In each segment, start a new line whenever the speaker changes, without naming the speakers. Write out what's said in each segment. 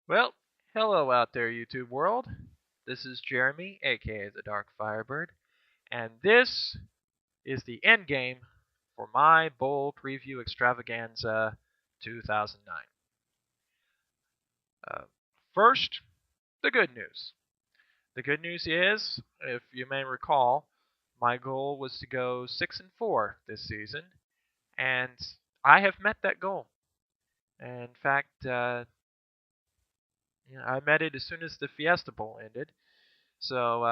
Well, hello out there, YouTube world. This is Jeremy, aka the Dark Firebird, and this is the Endgame for my Bowl Preview Extravaganza 2009. Uh, First, the good news. The good news is, if you may recall, my goal was to go 6-4 this season, and I have met that goal. In fact, I met it as soon as the Fiesta Bowl ended. So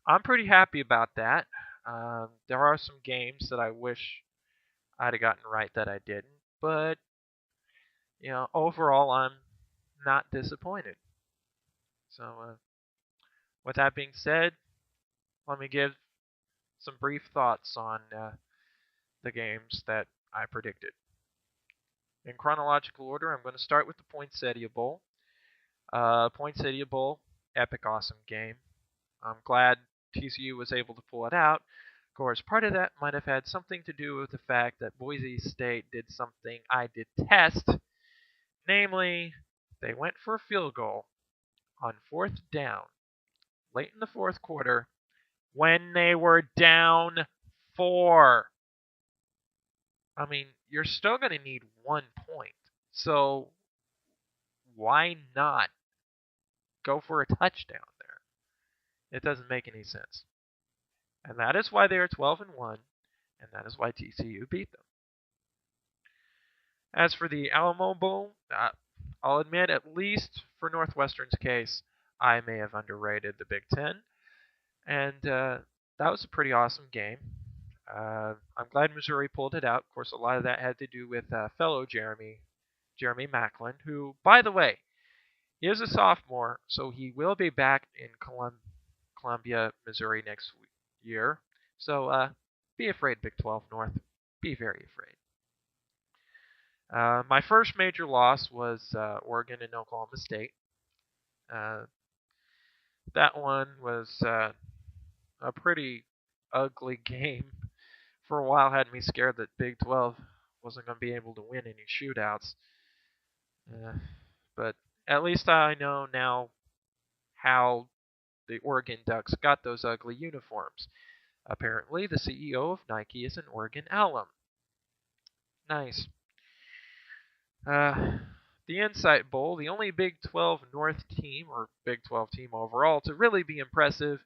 I'm pretty happy about that. There are some games that I wish I'd have gotten right that I didn't, but overall I'm not disappointed. So with that being said, let me give some brief thoughts on the games that I predicted. In chronological order, I'm going to start with the Poinsettia Bowl. Poinsettia Bowl, epic, awesome game. I'm glad TCU was able to pull it out. Of course, part of that might have had something to do with the fact that Boise State did something I detest. Namely, they went for a field goal on fourth down late in the fourth quarter when they were down 4. I mean, you're still going to need 1 point. So why not go for a touchdown there? It doesn't make any sense. And that is why they are 12-1, and that is why TCU beat them. As for the Alamo Bowl, I'll admit, at least for Northwestern's case, I may have underrated the Big Ten, and that was a pretty awesome game. I'm glad Missouri pulled it out. Of course, a lot of that had to do with fellow Jeremy Macklin, who, by the way, he is a sophomore, so he will be back in Columbia, Missouri next year. So be afraid, Big 12 North. Be very afraid. My first major loss was Oregon and Oklahoma State. That one was a pretty ugly game. For a while, had me scared that Big 12 wasn't going to be able to win any shootouts. But at least I know now how the Oregon Ducks got those ugly uniforms. Apparently, the CEO of Nike is an Oregon alum. Nice. The Insight Bowl, the only Big 12 North team, or Big 12 team overall, to really be impressive,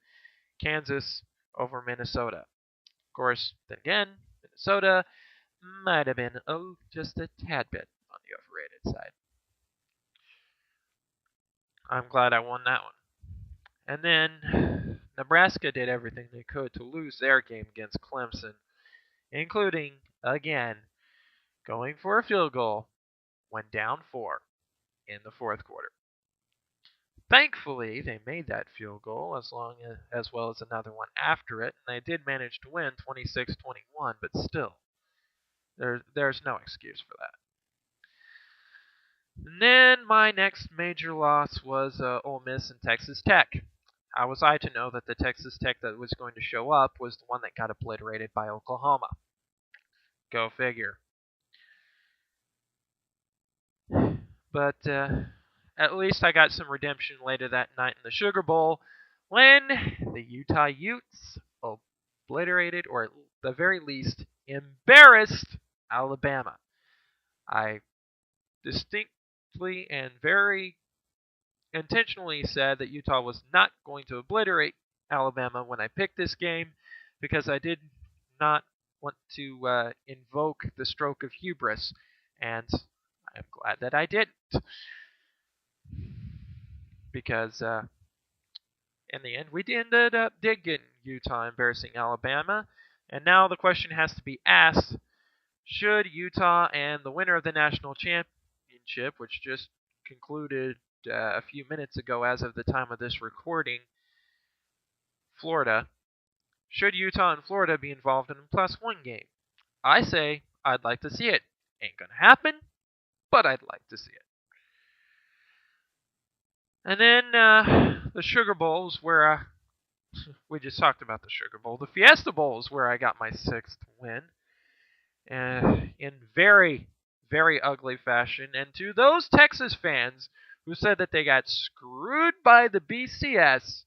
Kansas over Minnesota. Of course, then again, Minnesota might have been, just a tad bit on the overrated side. I'm glad I won that one. And then Nebraska did everything they could to lose their game against Clemson, including, again, going for a field goal when down 4 in the fourth quarter. Thankfully, they made that field goal as well as another one after it, and they did manage to win 26-21, but still, there's no excuse for that. And then my next major loss was Ole Miss and Texas Tech. How was I to know that the Texas Tech that was going to show up was the one that got obliterated by Oklahoma? Go figure. But at least I got some redemption later that night in the Sugar Bowl when the Utah Utes obliterated, or at the very least, embarrassed Alabama. I distinctly and very intentionally said that Utah was not going to obliterate Alabama when I picked this game because I did not want to invoke the stroke of hubris, and I'm glad that I didn't. Because in the end, we ended up getting Utah embarrassing Alabama, and now the question has to be asked: should Utah and the winner of the national championship, which just concluded a few minutes ago as of the time of this recording, Florida, should Utah and Florida be involved in a +1 game? I say I'd like to see it. Ain't gonna happen, but I'd like to see it. And then the Sugar Bowl is where we just talked about the Sugar Bowl. The Fiesta Bowl is where I got my 6th win in very, very ugly fashion. And to those Texas fans who said that they got screwed by the BCS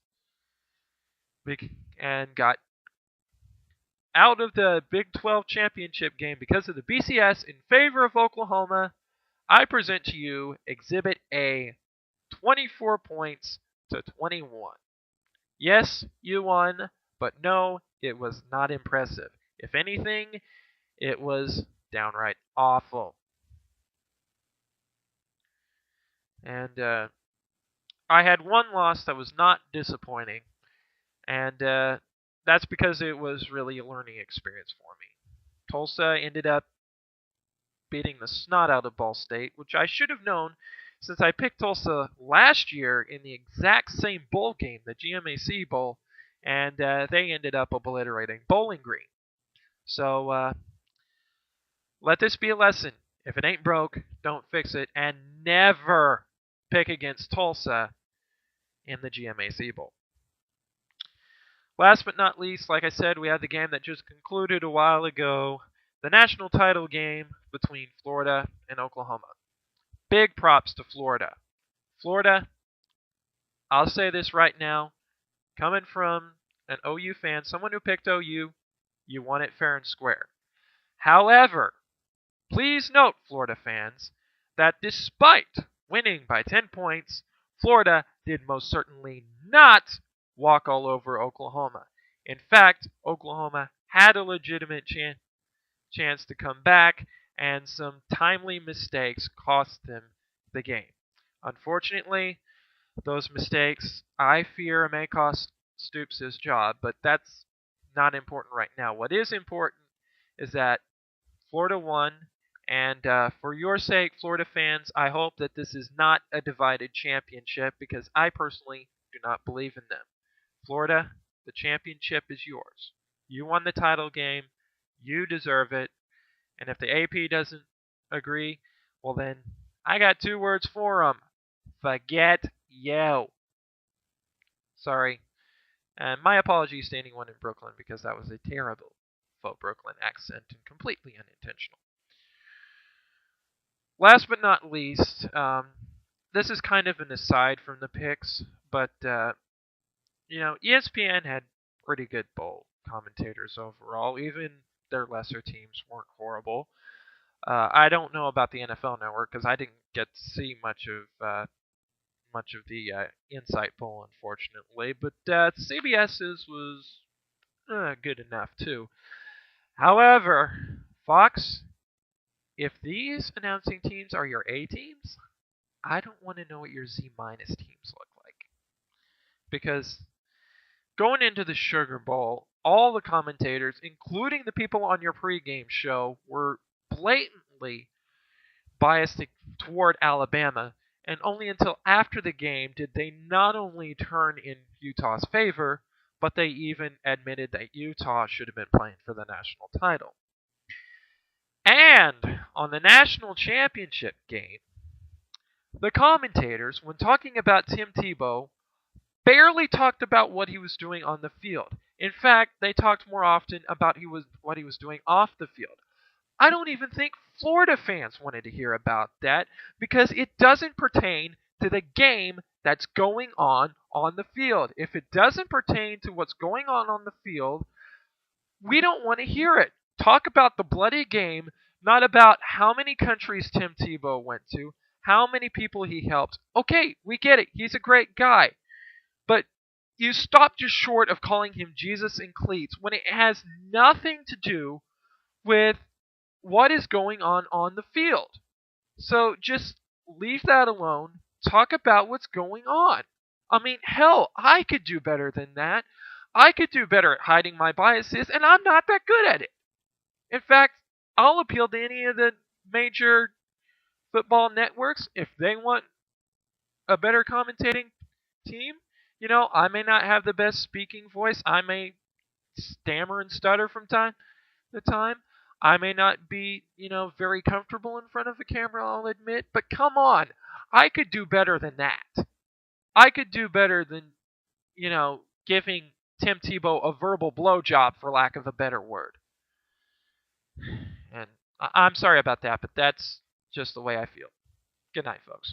and got out of the Big 12 championship game because of the BCS in favor of Oklahoma, I present to you Exhibit A, 24 points to 21. Yes, you won, but no, it was not impressive. If anything, it was downright awful. And I had one loss that was not disappointing, and that's because it was really a learning experience for me. Tulsa ended up beating the snot out of Ball State, which I should have known since I picked Tulsa last year in the exact same bowl game, the GMAC Bowl, and they ended up obliterating Bowling Green. So let this be a lesson. If it ain't broke, don't fix it, and never pick against Tulsa in the GMAC Bowl. Last but not least, like I said, we had the game that just concluded a while ago, the national title game between Florida and Oklahoma. Big props to Florida. Florida, I'll say this right now, coming from an OU fan, someone who picked OU, you won it fair and square. However, please note, Florida fans, that despite winning by 10 points, Florida did most certainly not walk all over Oklahoma. In fact, Oklahoma had a legitimate chance to come back, and some timely mistakes cost them the game. Unfortunately, those mistakes, I fear, may cost Stoops his job, but that's not important right now. What is important is that Florida won, and for your sake, Florida fans, I hope that this is not a divided championship, because I personally do not believe in them. Florida, the championship is yours. You won the title game. You deserve it. And if the AP doesn't agree, well then, I got 2 words for them. Forget you. Sorry. And my apologies to anyone in Brooklyn, because that was a terrible faux Brooklyn accent and completely unintentional. Last but not least, this is kind of an aside from the picks, but ESPN had pretty good bowl commentators overall. Even their lesser teams weren't horrible. I don't know about the NFL Network because I didn't get to see much of the Insight Bowl, unfortunately. But CBS's was good enough too. However, Fox, if these announcing teams are your A teams, I don't want to know what your Z- teams look like. Because going into the Sugar Bowl, all the commentators, including the people on your pregame show, were blatantly biased toward Alabama, and only until after the game did they not only turn in Utah's favor, but they even admitted that Utah should have been playing for the national title. And on the national championship game, the commentators, when talking about Tim Tebow, barely talked about what he was doing on the field. In fact, they talked more often about what he was doing off the field. I don't even think Florida fans wanted to hear about that because it doesn't pertain to the game that's going on the field. If it doesn't pertain to what's going on the field, we don't want to hear it. Talk about the bloody game, not about how many countries Tim Tebow went to, how many people he helped. Okay, we get it. He's a great guy. But you stop just short of calling him Jesus in cleats when it has nothing to do with what is going on the field. So just leave that alone. Talk about what's going on. I mean, hell, I could do better than that. I could do better at hiding my biases, and I'm not that good at it. In fact, I'll appeal to any of the major football networks if they want a better commentating team. I may not have the best speaking voice. I may stammer and stutter from time to time. I may not be, very comfortable in front of a camera, I'll admit. But come on. I could do better than that. I could do better than, giving Tim Tebow a verbal blowjob, for lack of a better word. And I'm sorry about that, but that's just the way I feel. Good night, folks.